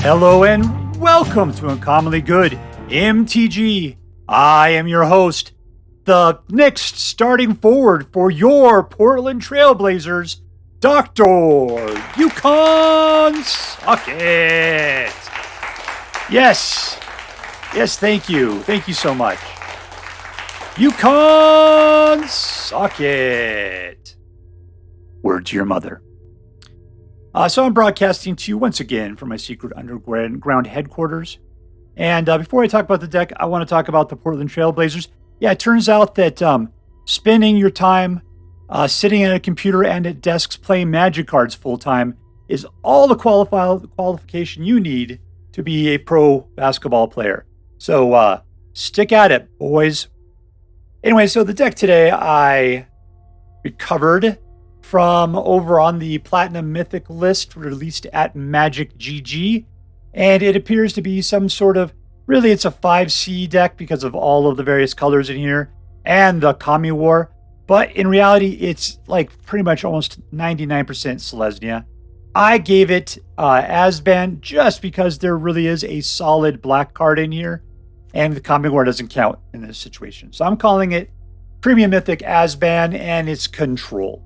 Hello and welcome to Uncommonly Good MTG. I am your host, the next starting forward for your Portland Trailblazers, Dr. Yukon Socket. Yes, thank you. Thank you so much. Yukon Socket. Word to your mother. So I'm broadcasting to you once again from my secret underground headquarters. And before I talk about the deck, I want to talk about the Portland Trailblazers. Yeah, it turns out that spending your time sitting at a computer and at desks playing Magic cards full time is all the qualification you need to be a pro basketball player. So stick at it, boys. Anyway, so the deck today I recovered from over on the Platinum Mythic list released at Magic GG. And it appears to be some sort of, really it's a 5C deck because of all of the various colors in here and the Kami War. But in reality, it's like pretty much almost 99% Selesnya. I gave it ABZAN just because there really is a solid black card in here. And the Kami War doesn't count in this situation. So I'm calling it Premium Mythic ABZAN and its control.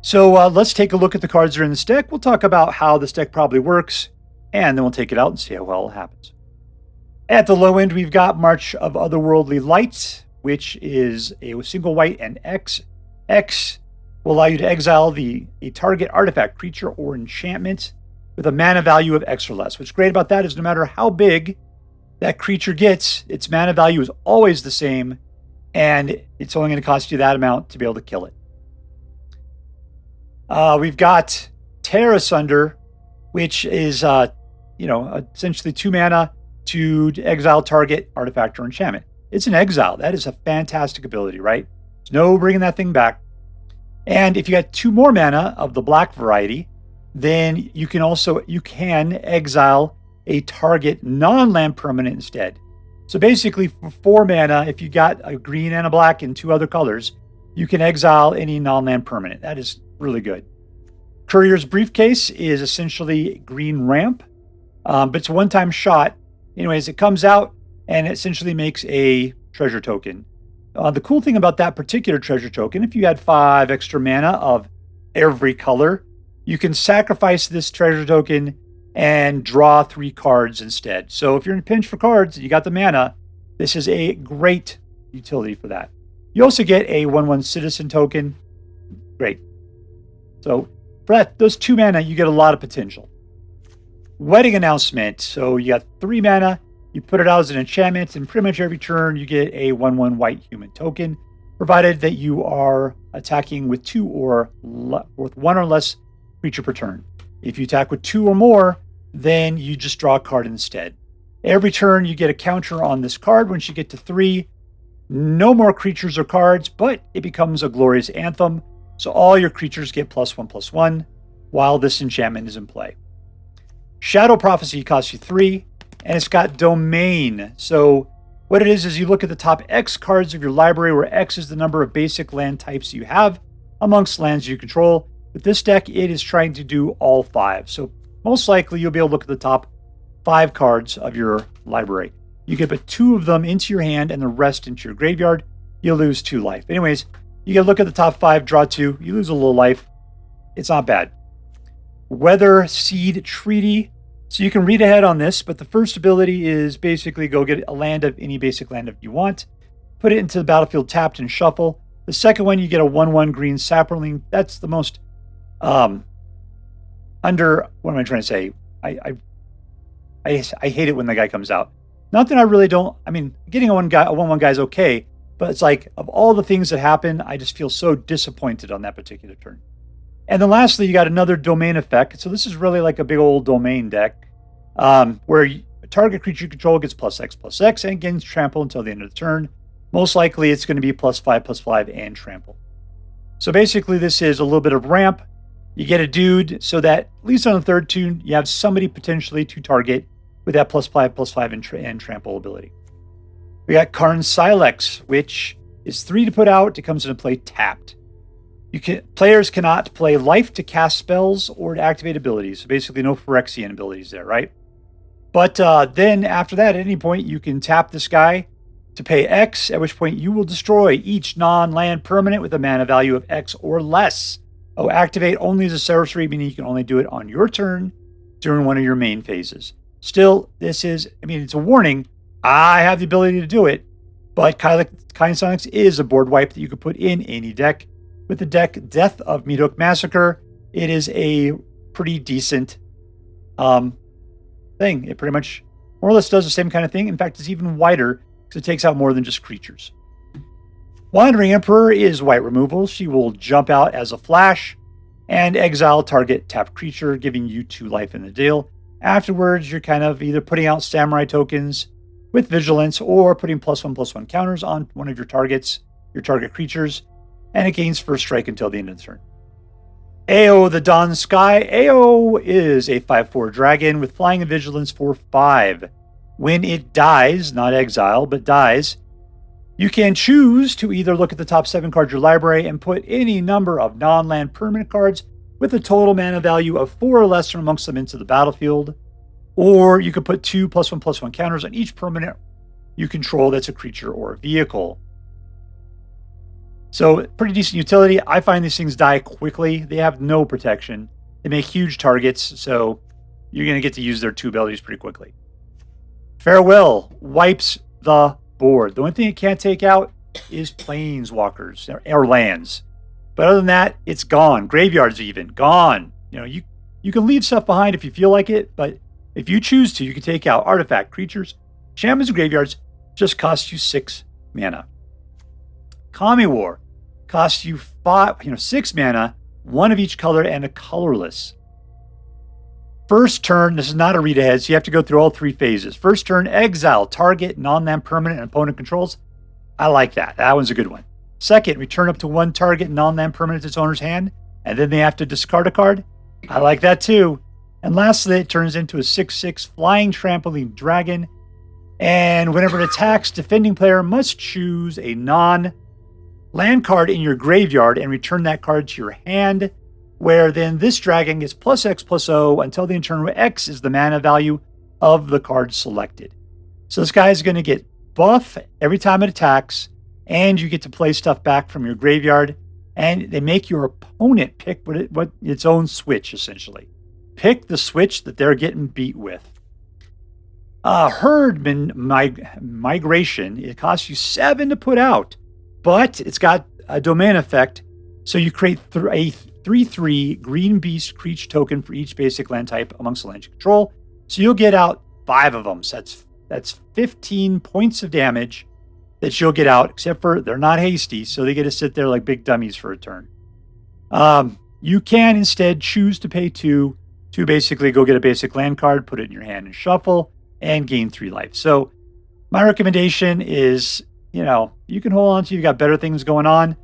So let's take a look at the cards that are in this deck. We'll talk about how this deck probably works, and then we'll take it out and see how well it happens. At the low end, we've got March of Otherworldly Light, which is a single white and X. X will allow you to exile a target artifact, creature, or enchantment with a mana value of X or less. What's great about that is no matter how big that creature gets, its mana value is always the same, and it's only going to cost you that amount to be able to kill it. We've got Tear Asunder, which is, essentially 2 mana to exile target artifact or enchantment. It's an exile. That is a fantastic ability, right? There's no bringing that thing back. And if you got 2 more mana of the black variety, then you can exile a target non-land permanent instead. So basically, for 4 mana, if you got a green and a black and 2 other colors, you can exile any non-land permanent. That is really good. Courier's Briefcase is essentially green ramp, but it's a one-time shot. Anyways, it comes out and it essentially makes a treasure token. The cool thing about that particular treasure token, if you had 5 extra mana of every color, you can sacrifice this treasure token and draw 3 cards instead. So if you're in a pinch for cards and you got the mana, this is a great utility for that. You also get a 1/1 citizen token. Great. So for those 2 mana, you get a lot of potential. Wedding Announcement. So you got 3 mana. You put it out as an enchantment, and pretty much every turn you get a 1/1 white human token, provided that you are attacking with 1 or less creature per turn. If you attack with 2 or more, then you just draw a card instead. Every turn you get a counter on this card. Once you get to 3, no more creatures or cards, but it becomes a glorious anthem. So all your creatures get +1/+1 while this enchantment is in play. Shadow Prophecy costs you 3, and it's got Domain. So what it is you look at the top X cards of your library, where X is the number of basic land types you have amongst lands you control. With this deck, it is trying to do all 5. So most likely you'll be able to look at the top 5 cards of your library. You can put 2 of them into your hand and the rest into your graveyard. You'll lose 2 life. Anyways, you can look at the top 5, draw 2. You lose a little life. It's not bad. Weatherseed Treaty. So you can read ahead on this, but the first ability is basically go get a land of any basic land if you want. Put it into the battlefield tapped and shuffle. The second one, you get a 1/1 green sapling. That's the most what am I trying to say? I hate it when the guy comes out. Not that I really don't. I mean, getting a 1/1 guy is okay, but it's like, of all the things that happen, I just feel so disappointed on that particular turn. And then lastly, you got another domain effect. So this is really like a big old domain deck, where a target creature you control gets +X/+X and gains trample until the end of the turn. Most likely it's going to be +5/+5 and trample. So basically this is a little bit of ramp. You get a dude so that at least on the third turn, you have somebody potentially to target with that +5/+5 and trample ability. We got Karn Sylex, which is 3 to put out. It comes into play tapped. Players cannot play life to cast spells or to activate abilities. So basically no Phyrexian abilities there, right? But then after that, at any point, you can tap this guy to pay X, at which point you will destroy each non-land permanent with a mana value of X or less. Oh, activate only as a sorcery, meaning you can only do it on your turn during one of your main phases. Still, this is, it's a warning. I have the ability to do it, but Kind Sonics is a board wipe that you could put in any deck. With the deck Death of Meathook Massacre, it is a pretty decent thing. It pretty much more or less does the same kind of thing. In fact, it's even wider because it takes out more than just creatures. Wandering Emperor is white removal. She will jump out as a flash and exile target tapped creature, giving you 2 life in the deal. Afterwards, you're kind of either putting out Samurai tokens with Vigilance or putting +1/+1 counters on one of your target creatures, and it gains first strike until the end of the turn. Ao the Dawn Sky. Ao is a 5/4 dragon with flying and vigilance for 5. When it dies, not exile, but dies, you can choose to either look at the top 7 cards of your library and put any number of non-land permanent cards with a total mana value of 4 or less from amongst them into the battlefield, or you could put 2 +1/+1 counters on each permanent you control that's a creature or a vehicle. So pretty decent utility. I find these things die quickly. They have no protection. They make huge targets, so you're going to get to use their 2 abilities pretty quickly. Farewell wipes the board. The only thing it can't take out is planeswalkers or lands. But other than that, it's gone. Graveyards even gone. You can leave stuff behind if you feel like it, but if you choose to, you can take out artifact creatures. Shamans and graveyards just cost you 6 mana. Kami War costs you 6 mana, 1 of each color, and a colorless. First turn, this is not a read ahead, so you have to go through all 3 phases. First turn, exile target non-land permanent and opponent controls. I like that. That one's a good one. Second, return up to 1 target non-land permanent to its owner's hand, and then they have to discard a card. I like that too. And lastly, it turns into a 6/6 flying trampoline dragon. And whenever it attacks, defending player must choose a non-land card in your graveyard and return that card to your hand, where then this dragon gets +X/+0 until the end turn where X is the mana value of the card selected. So this guy is going to get buff every time it attacks, and you get to play stuff back from your graveyard, and they make your opponent pick what its own switch, essentially. Pick the switch that they're getting beat with. Herd Migration, it costs you 7 to put out, but it's got a domain effect, so you create a 3/3 green beast creature token for each basic land type amongst the lands you control. So you'll get out 5 of them. So that's 15 points of damage that you'll get out, except for they're not hasty, so they get to sit there like big dummies for a turn. You can instead choose to pay 2 to basically go get a basic land card, put it in your hand and shuffle, and gain 3 life. So my recommendation is, you can hold on to, you've got better things going on,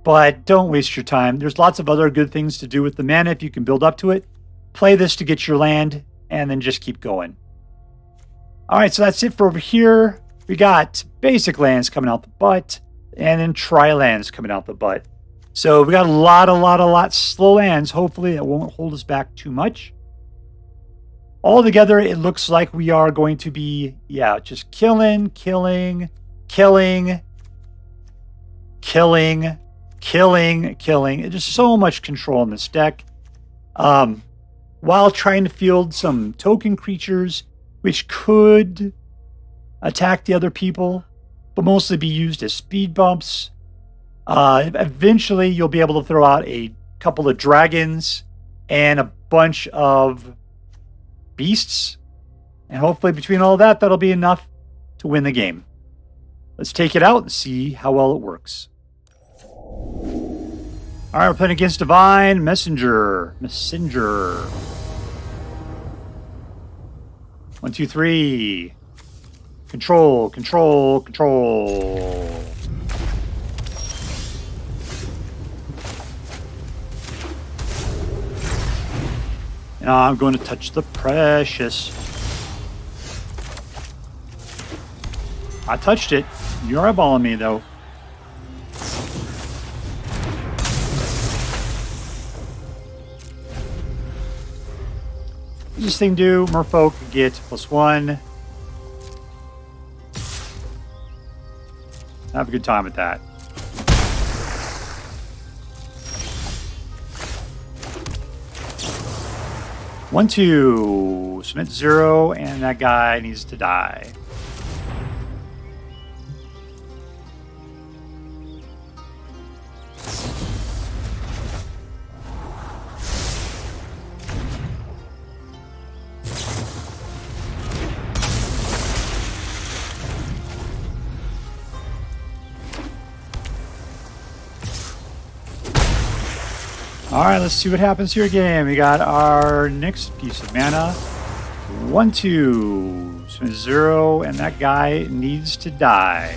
but don't waste your time. There's lots of other good things to do with the mana if you can build up to it. Play this to get your land, and then just keep going. All right, so that's it for over here. We got basic lands coming out the butt, and then tri-lands coming out the butt. So we got a lot slow lands. Hopefully that won't hold us back too much. Altogether, it looks like we are going to be, just killing. There's so much control in this deck. While trying to field some token creatures, which could attack the other people, but mostly be used as speed bumps. Eventually, you'll be able to throw out a couple of dragons and a bunch of beasts. And hopefully between all that, that'll be enough to win the game. Let's take it out and see how well it works. All right, we're playing against DivineMessenger. 1, 2, 3. Control. And I'm going to touch the precious. I touched it. You're eyeballing me, though. does this thing do? Merfolk get +1. Have a good time with that. One, two. Submit 0, and that guy needs to die. Alright, let's see what happens here again. We got our next piece of mana. 1, 2. Submit 0, and that guy needs to die.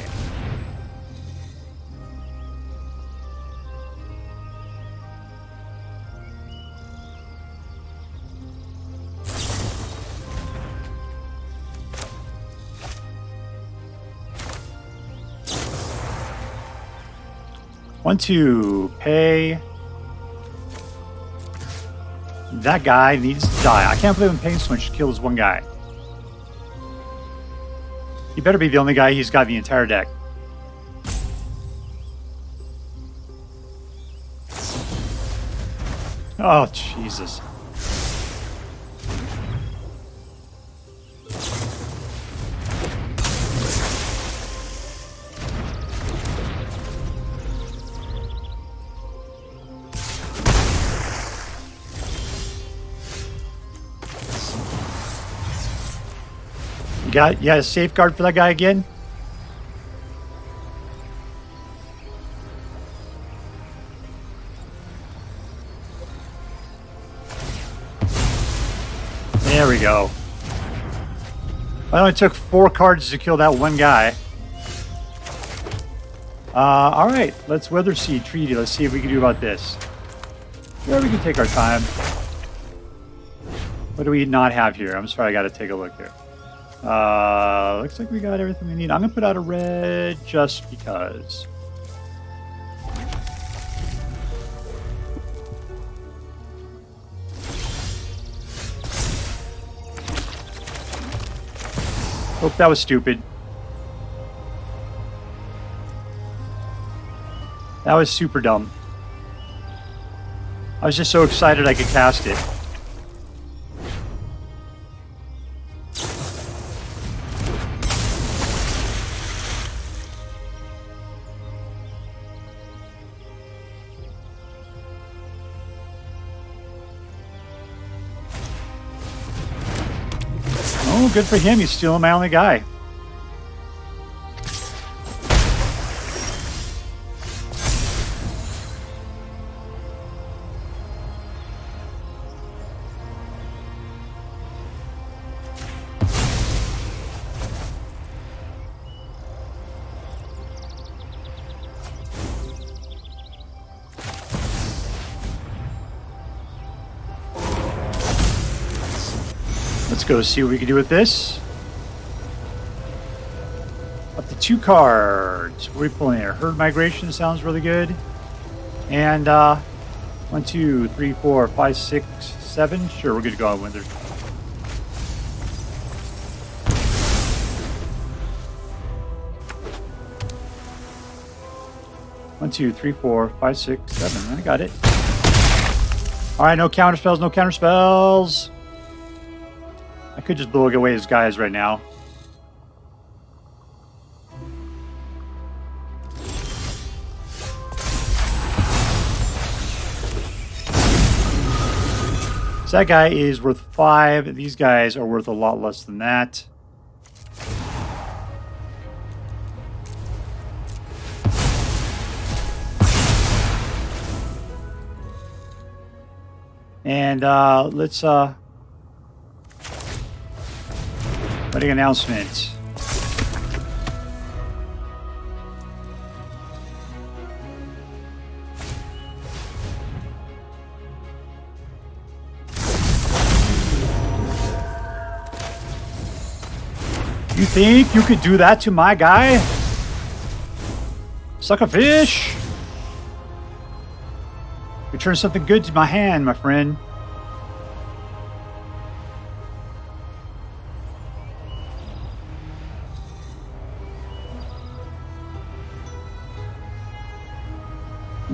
One, two, pay. That guy needs to die. I can't believe I'm paying so much to kill this one guy. He better be the only guy he's got in the entire deck. Oh, Jesus. You got a safeguard for that guy again? There we go. I only took 4 cards to kill that one guy. Alright, let's Weatherseed Treaty. Let's see what we can do about this. Yeah, we can take our time. What do we not have here? I'm sorry, I gotta take a look here. Looks like we got everything we need. I'm gonna put out a red just because. Oh, that was stupid. That was super dumb. I was just so excited I could cast it. Oh, good for him. He's stealing my only guy. Let's go see what we can do with this. Up to 2 cards. What are we pulling here? Herd Migration sounds really good. And 1, 2, 3, 4, 5, 6, 7. Sure, we're good to go on Winter. One, 2, 3, 4, 5, 6, 7. I got it. Alright, no counter spells, no counter spells. I could just blow away his guys right now. So that guy is worth 5. These guys are worth a lot less than that. And let's wedding announcement. You think you could do that to my guy? Suck a fish? Return something good to my hand, my friend.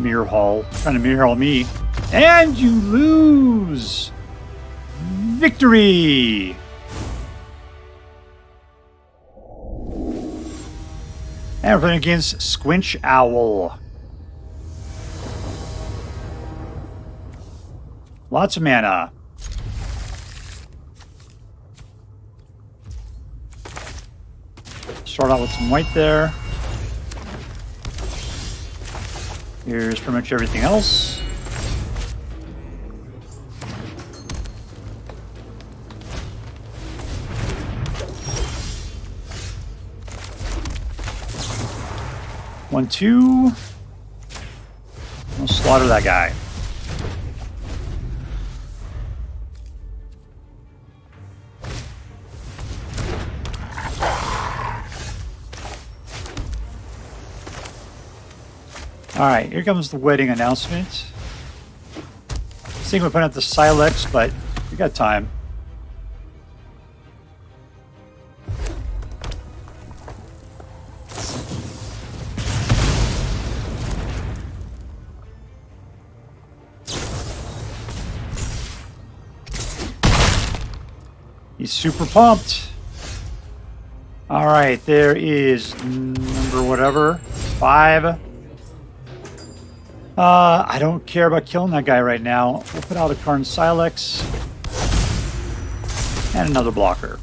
Mirror Hall. Trying to mirror hall me. And you lose! Victory! And we're playing against SquinchOwl. Lots of mana. Start out with some white there. Here's pretty much everything else. One, two. We'll slaughter that guy. All right, here comes the wedding announcement. I think we're putting out the Sylex, but we got time. He's super pumped. All right, there is number whatever, 5. I don't care about killing that guy right now. We'll put out a Karn Sylex and another blocker.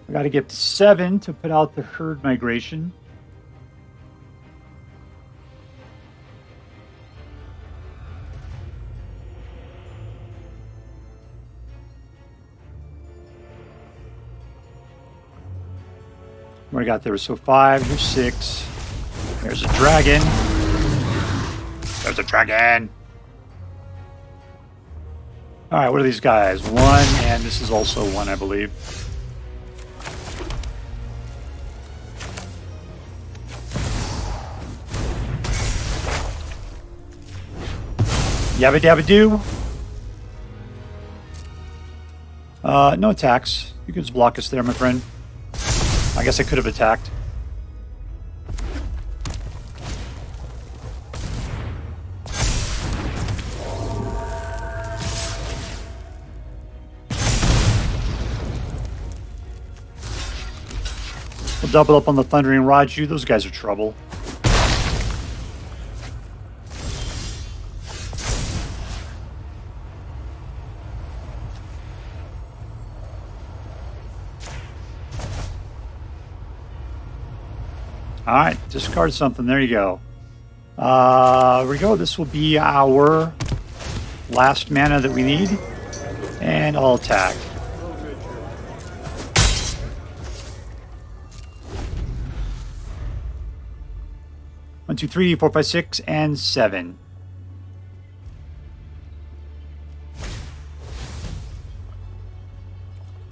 We got to get to 7 to put out the herd migration. What do we got there? So 5, here's 6. There's a dragon. There's a dragon. All right, what are these guys? 1, and this is also 1, I believe. Yabba dabba doo. No attacks. You could just block us there, my friend. I guess I could have attacked. We'll double up on the Thundering Raju. Those guys are trouble. All right, discard something. There you go. Here we go. This will be our last mana that we need. And I'll attack. One, two, three, 4, 5, 6, and 7.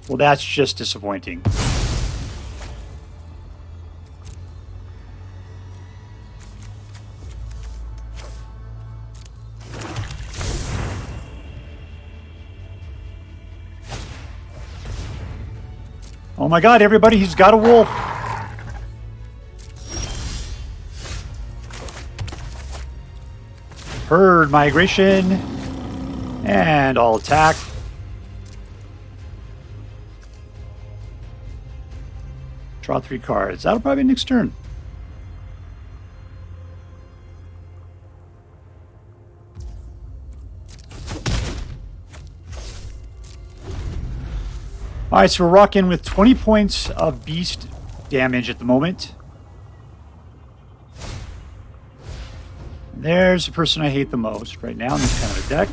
Well, that's just disappointing. Oh my god, everybody, he's got a wolf. Herd migration. And I'll attack. Draw 3 cards. That'll probably be next turn. All right, so we're rocking with 20 points of beast damage at the moment. There's the person I hate the most right now in this kind of a deck.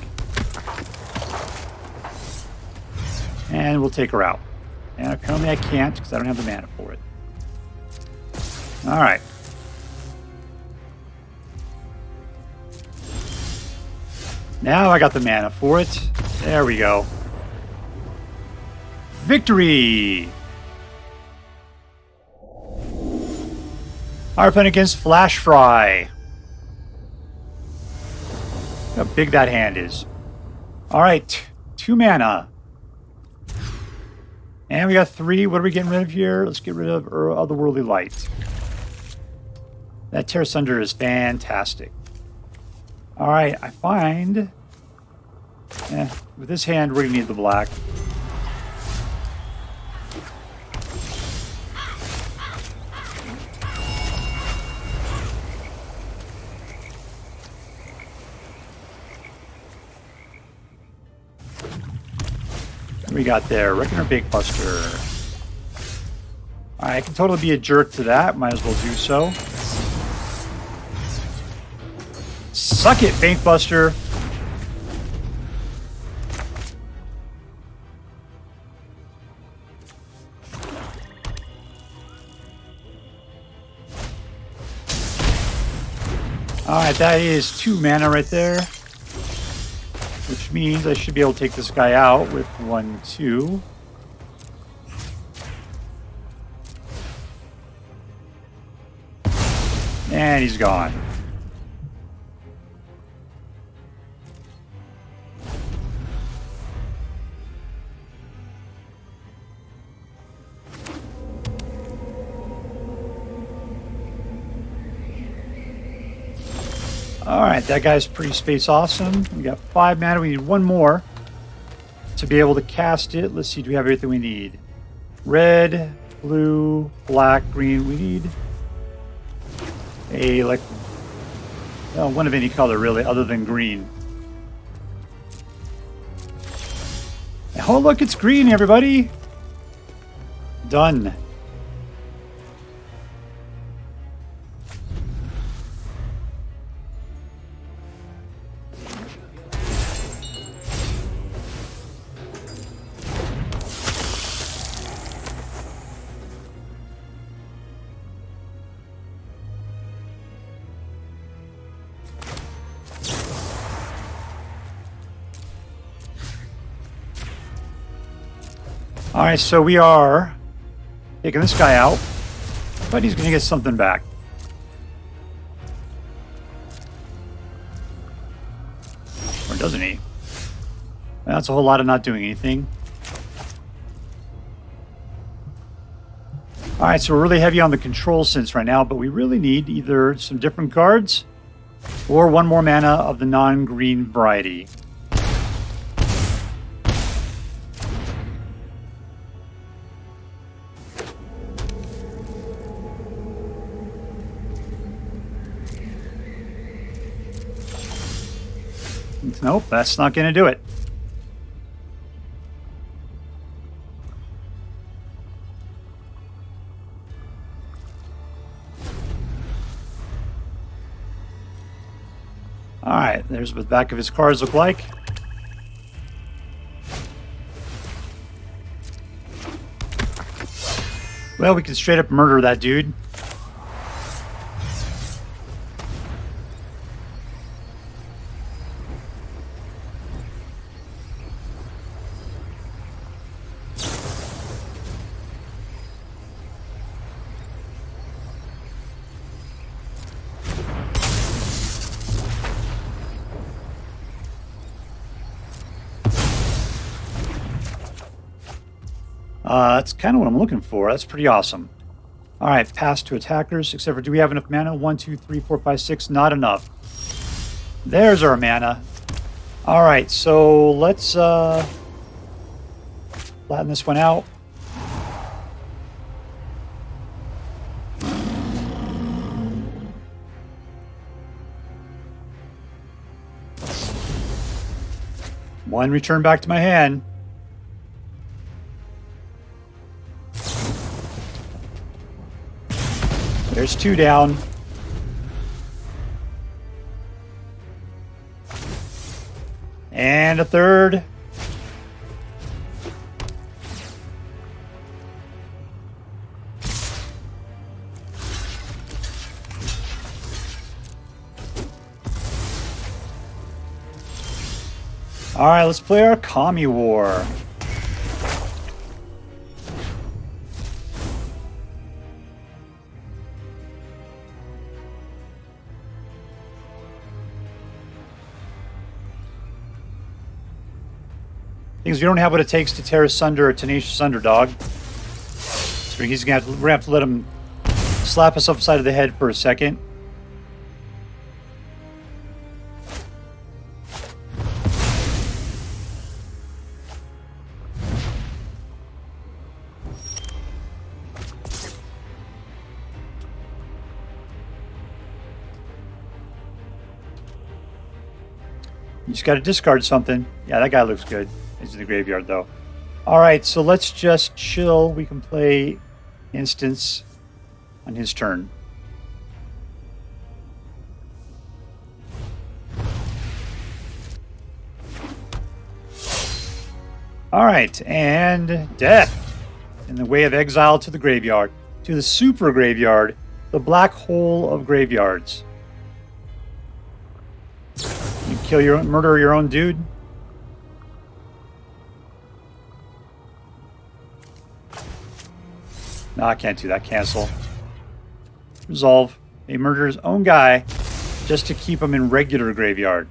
And we'll take her out. And apparently I can't because I don't have the mana for it. All right. Now I got the mana for it. There we go. Victory! Our opponent against Flashfry. Look how big that hand is. Alright, 2 mana. And we got 3. What are we getting rid of here? Let's get rid of Otherworldly Light. That Tear Asunder is fantastic. All right, I find... with this hand, we're going to need the black. What we got there? Reckoner Big Buster. I can totally be a jerk to that. Might as well do so. Suck it, Bank Buster. Alright, that is 2 mana right there. Which means I should be able to take this guy out with 1, 2. And he's gone. Alright, that guy's pretty space awesome. We got 5 mana. We need 1 more to be able to cast it. Let's see, do we have everything we need? Red, blue, black, green. We need a, like, one of any color, really, other than green. Oh, look, it's green, everybody. Done. Alright, so we are taking this guy out, but he's going to get something back. Or doesn't he? That's a whole lot of not doing anything. Alright, so we're really heavy on the control sense right now, but we really need either some different cards or 1 more mana of the non-green variety. Nope, that's not going to do it. Alright, there's what the back of his cards look like. Well, we can straight up murder that dude. That's kind of what I'm looking for. That's pretty awesome. All right, pass to attackers, except for do we have enough mana? 1, 2, 3, 4, 5, 6. Not enough. There's our mana. All right, so let's flatten this one out. One return back to my hand. There's 2 down. And a 3rd. All right, let's play our Commie War. Because we don't have what it takes to tear asunder a tenacious underdog. So we're gonna have to let him slap us upside of the head for a second. You just got to discard something. Yeah, that guy looks good. He's in the graveyard, though. All right, so let's just chill. We can play instance on his turn. All right, and death in the way of exile to the graveyard, to the super graveyard, the black hole of graveyards. You kill your own, murder your own dude. No, I can't do that. Cancel. Resolve. He murdered his own guy just to keep him in regular graveyard.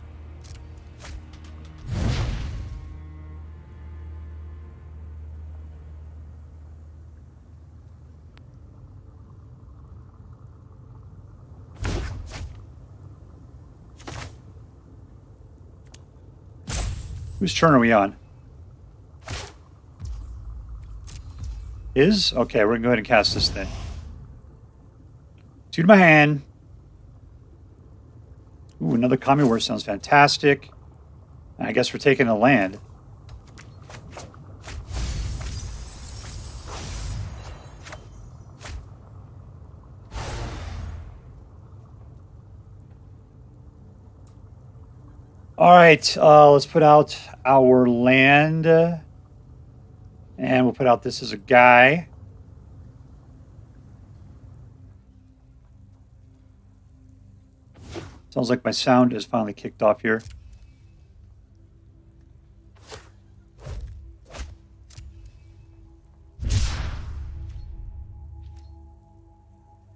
Whose turn are we on? His? Okay, we're going to go ahead and cast this thing. Two to my hand. Ooh, another Kami War sounds fantastic. I guess we're taking a land. All right, let's put out our land. And we'll put out this as a guy. Sounds like my sound is finally kicked off here.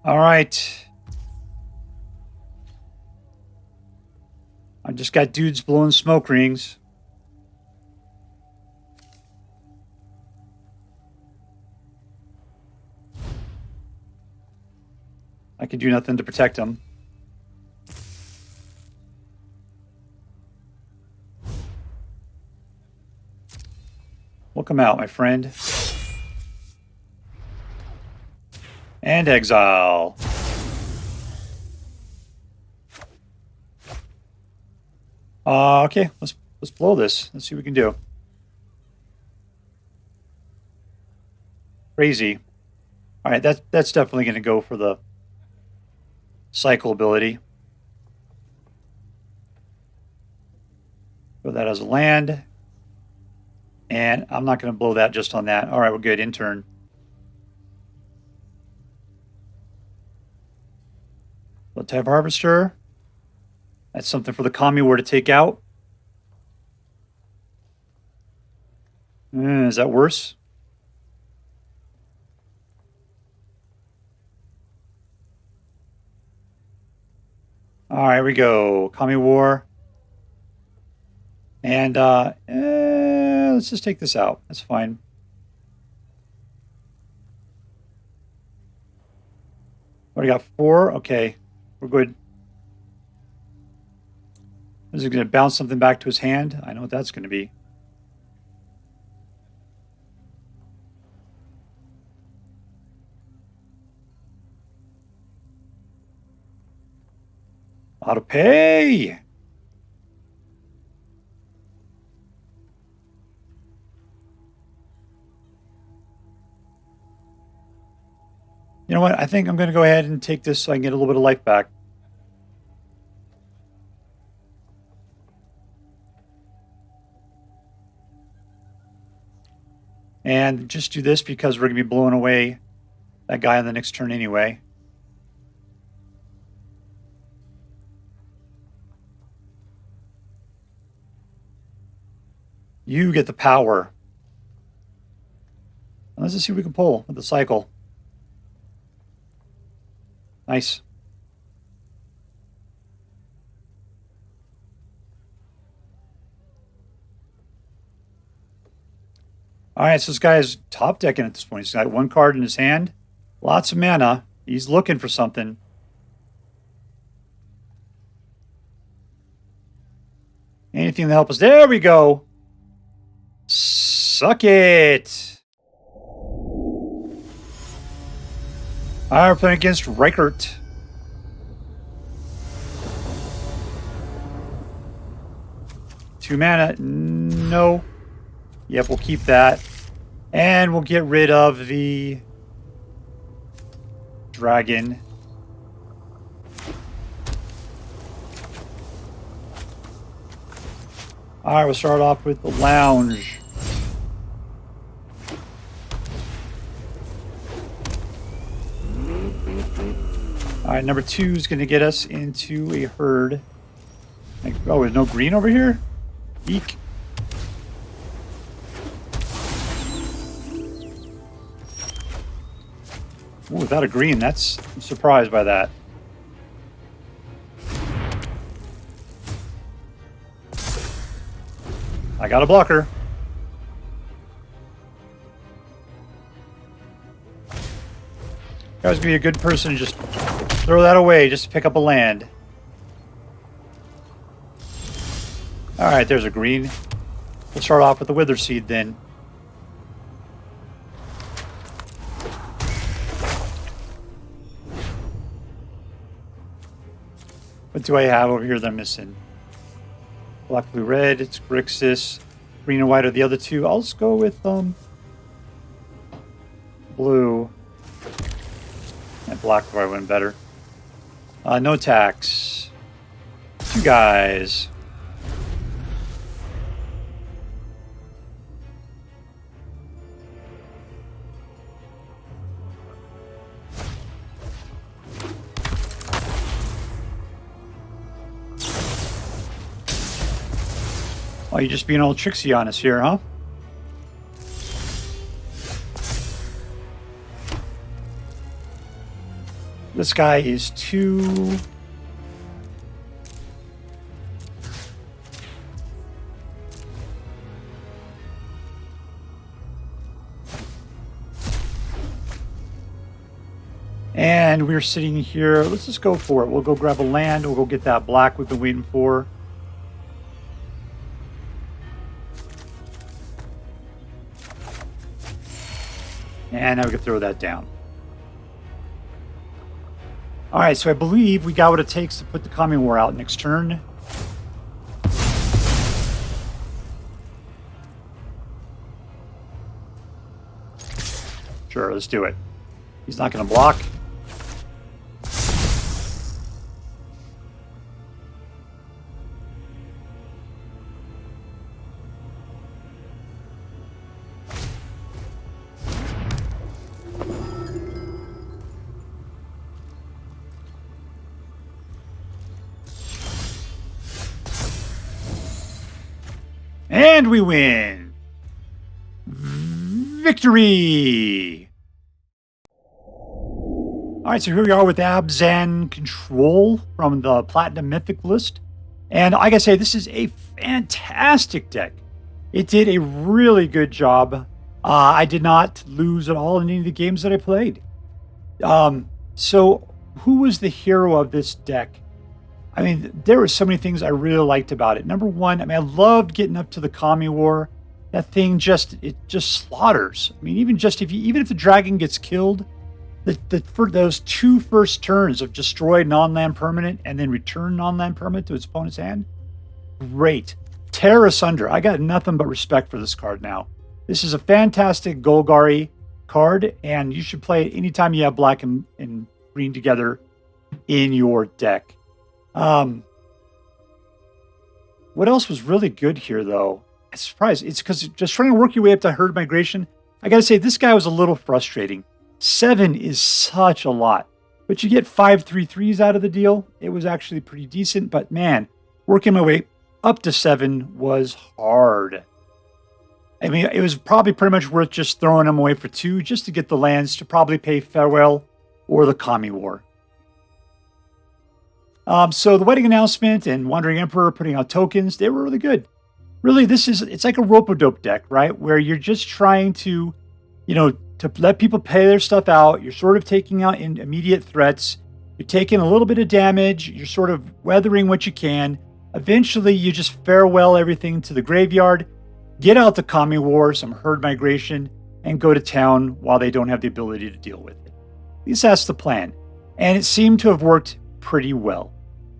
All right. I just got dudes blowing smoke rings. I can do nothing to protect them. We'll come out, my friend. And exile. Okay, let's blow this. Let's see what we can do. Crazy. All right, that's definitely going to go for the cycle ability. Put that as a land. And I'm not going to blow that just on that. All right, we're good. In turn. Let's have Harvester. That's something for the Kami War to take out. Is that worse? All right, here we go. Kami War. And let's just take this out. That's fine. Already got 4. Okay, we're good. Is it going to bounce something back to his hand? I know what that's going to be. Auto pay. You know what? I think I'm going to go ahead and take this so I can get a little bit of life back. And just do this because we're going to be blowing away that guy on the next turn anyway. You get the power. Let's just see what we can pull with the cycle. Nice. All right, so this guy is top decking at this point. He's got 1 card in his hand. Lots of mana. He's looking for something. Anything to help us. There we go. Suck it. All right, we're playing against Reichert. 2 mana. No. Yep, we'll keep that. And we'll get rid of the dragon. All right, we'll start off with the lounge. All right, number 2 is going to get us into a herd. Oh, there's no green over here? Eek. Ooh, without a green, I'm surprised by that. I got a blocker. I was going to be a good person and just throw that away just to pick up a land. Alright, there's a green. We'll start off with the Weatherseed then. What do I have over here that I'm missing? Black, blue, red. It's Grixis. Green and white are the other 2. I'll just go with blue. And black probably went better. No tax. 2 guys. Oh, you're just being all tricksy on us here, huh? This guy is 2. And we're sitting here. Let's just go for it. We'll go grab a land. We'll go get that black we've been waiting for. And now we can throw that down. Alright, so I believe we got what it takes to put the Kami War out next turn. Sure, let's do it. He's not going to block. And we win! Victory! Alright, so here we are with ABZAN Control from the Platinum Mythic list. And like I say, this is a fantastic deck. It did a really good job. I did not lose at all in any of the games that I played. So, who was the hero of this deck? I mean, there were so many things I really liked about it. Number 1, I mean, I loved getting up to the Kami War. That thing just slaughters. I mean, even if the dragon gets killed, for those 2 first turns of destroy non-land permanent and then return non-land permanent to its opponent's hand, great. Tear Asunder. I got nothing but respect for this card now. This is a fantastic Golgari card, and you should play it anytime you have black and green together in your deck. What else was really good here, though? I'm surprised. It's because just trying to work your way up to herd migration, I gotta say, this guy was a little frustrating. 7 is such a lot. But you get 5 3/3s out of the deal. It was actually pretty decent, but man, working my way up to 7 was hard. I mean, it was probably pretty much worth just throwing them away for 2 just to get the lands to probably pay Farewell or the Kami War. So the Wedding Announcement and Wandering Emperor putting out tokens, they were really good. Really, it's like a rope-a-dope deck, right? Where you're just trying to, to let people pay their stuff out. You're sort of taking out immediate threats. You're taking a little bit of damage. You're sort of weathering what you can. Eventually, you just farewell everything to the graveyard, get out the Kami War, some herd migration, and go to town while they don't have the ability to deal with it. At least that's the plan. And it seemed to have worked pretty well.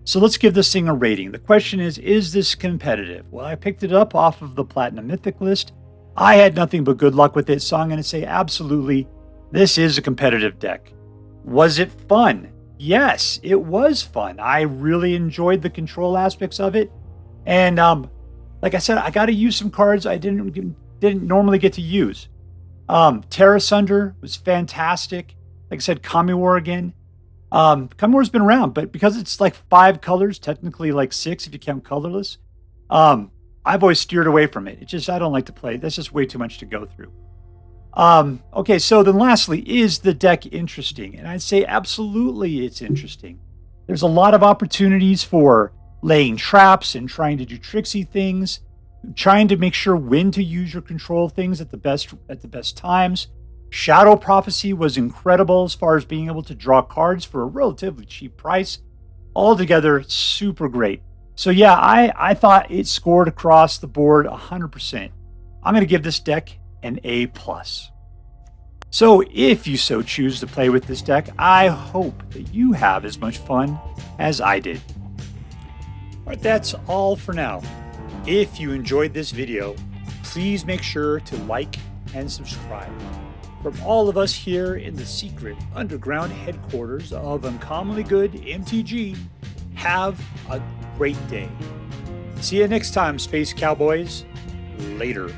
So let's give this thing a rating. The question is this competitive? Well, I picked it up off of the Platinum Mythic list. I had nothing but good luck with it, so I'm going to say absolutely, this is a competitive deck. Was it fun? Yes, it was fun. I really enjoyed the control aspects of it. And like I said, I got to use some cards I didn't normally get to use. Tear Asunder was fantastic. Like I said, Kamiwar again. Kamiwar's been around, but because it's like 5 colors, technically like 6 if you count colorless, I've always steered away from it. It's just, I don't like to play. That's just way too much to go through. Okay, so then lastly, is the deck interesting? And I'd say absolutely it's interesting. There's a lot of opportunities for laying traps and trying to do tricksy things, trying to make sure when to use your control things at the best times. Shadow Prophecy was incredible as far as being able to draw cards for a relatively cheap price. Altogether, super great. So yeah, I thought it scored across the board 100%. I'm going to give this deck an A+. So if you so choose to play with this deck, I hope that you have as much fun as I did. All right, that's all for now. If you enjoyed this video, please make sure to like and subscribe. From all of us here in the secret underground headquarters of Uncommonly Good MTG, have a great day. See you next time, Space Cowboys. Later.